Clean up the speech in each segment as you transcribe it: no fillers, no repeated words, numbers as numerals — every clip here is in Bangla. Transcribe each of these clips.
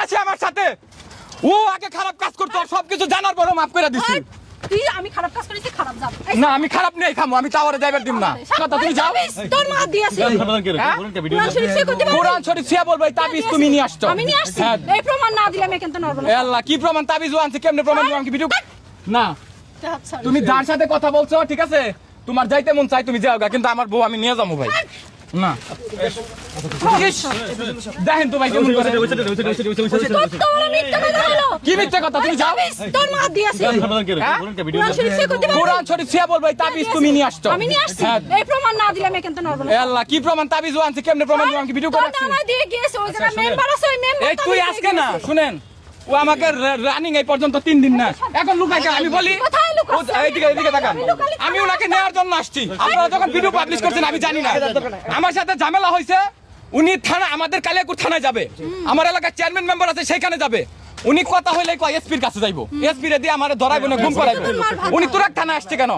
আছে আমার সাথে। ও আগে খারাপ কাজ করতো, আর সবকিছু জানার পরও মাফ করে দিছি। তুই আমি খারাপ কাজ করেছি, খারাপ যাব না আমি খারাপ নেই খামো, আমি টাওয়ারে যাইবার দিম না। কথা তুমি যাও। তোর মা দিয়েছে কোরআন শরীফ সে করতে পারবি? কোরআন শরীফ ছিয়া বলবে এই তাবিজ তুমি নিয়ে আসছো। আমি নিয়ে আসছি, হ্যাঁ। এই প্রমাণ না দিলে আমি কেন নরব না। এ আল্লাহ কি প্রমাণ? তাবিজ আনছে কেমনে প্রমাণ দিব? আমাকে ভিডিও না। তুমি যার সাথে কথা বলছো ঠিক আছে, তোমার যাইতে মন চাই তুমি যাও গা, কিন্তু আমার বউ আমি নিয়ে যাবো ভাই। না ইস, দেখেন তো ভাই কেমন করে। কি মিথ্যা কথা? তুমি যাও। তোর মা দিয়েছে হ্যাঁ? কোরআন শরীফ সে করতে পারবি? কোরআন শরীফ ছিয়া বলবে এই তাবিজ তুমি নিয়ে আসছো। আমি নিয়ে আসছি, হ্যাঁ। এই প্রমাণ না দিলে আমি কেন নরব না। এ আল্লাহ কি প্রমাণ? তাবিজ আনছে কেমনে প্রমাণ দিব? আমাকে ভিডিও করে তোর রাখছি। নানা দিয়ে গিয়েছে, ওই জায়গা মেম্বার আছে, ওই মেম্বার এই তুই আজকে না শুনেন, ও আমাকে রানিং এই পর্যন্ত 3 দিন না, এখন লুকাই কেন? আমি বলি কোথায় লুকাচ্ছ? এইদিকে তাকান। আমি ওনাকে নেওয়ার জন্য আসছি, আপনারা যখন ভিডিও পাবলিশ করছেন আমি জানি না। আমার সাথে ঝামেলা হয়েছে, উনি থানা, আমাদের কালিয়াকুর থানায় যাবে, আমার এলাকার চেয়ারম্যান মেম্বার আছে সেখানে যাবে। উনি কথা হইলে কয় এসপির কাছে যাইবো, এসপি রে দিয়ে আমার ধরাইবো না, গুম করাইবো। উনি তুরাক থানায় আসছে কেন?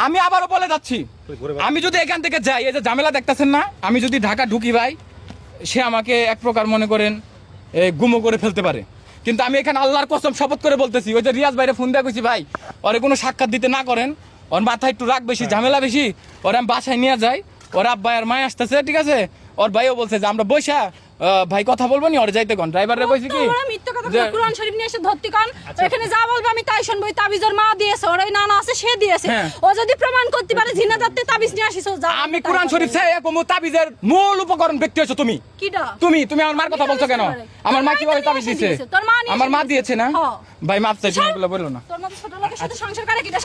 আমি আবারও বলে যাচ্ছি, আমি যদি এখান থেকে যাই, এই যে ঝামেলা দেখতেছেন না, আমি যদি ঢাকা ঢুকি ভাই, সে আমাকে এক প্রকার মনে করেন গুমো করে ফেলতে পারে। কিন্তু আমি এখানে আল্লাহর কসম শপথ করে বলতেছি, ওই যে রিয়াজ ভাইরে ফোন দিয়ে কইছি ভাই ওরে কোনো সাক্ষাৎ দিতে না করেন, ওর মাথায় একটু রাগ বেশি, ঝামেলা বেশি, ওরে আমি বাসায় নিয়ে যাই, ওর আব্বা আর মায় আসতেছে ঠিক আছে। ওর ভাইও বলছে যে আমরা বৈশা ভাই কথা বলবো নি, ওর যাইতে কোন ড্রাইভাররে কইছি কি তোরা মিথ্যা কথা বলে কোরআন শরীফ নিয়ে এসে ধরতি কান, এখানে যা বলবে আমি তাই শুনবো। তাবিজের মা দিয়েছে, ওর ওই নানা আছে সে দিয়েছে, হ্যাঁ। ও যদি প্রমাণ করতে পারে জিনা দত্তে তাবিজ নিয়ে আসিস, ও যা আমি কোরআন শরীফ চাই কমু, তাবিজের মূল উপকরণ ব্যক্তি হচ্ছে তুমি। কিডা? তুমি আমার মার কথা বলছো কেন? আমার মা কিভাবে তাবিজ দিয়েছে? তোর মা নিয়ে আমার মা দিয়েছে না হ্যাঁ। ভাই, মাপ চাই, তুমি এগুলো বললো না। তোর মতো ছোট লোকের সাথে সংসার করে কিডা?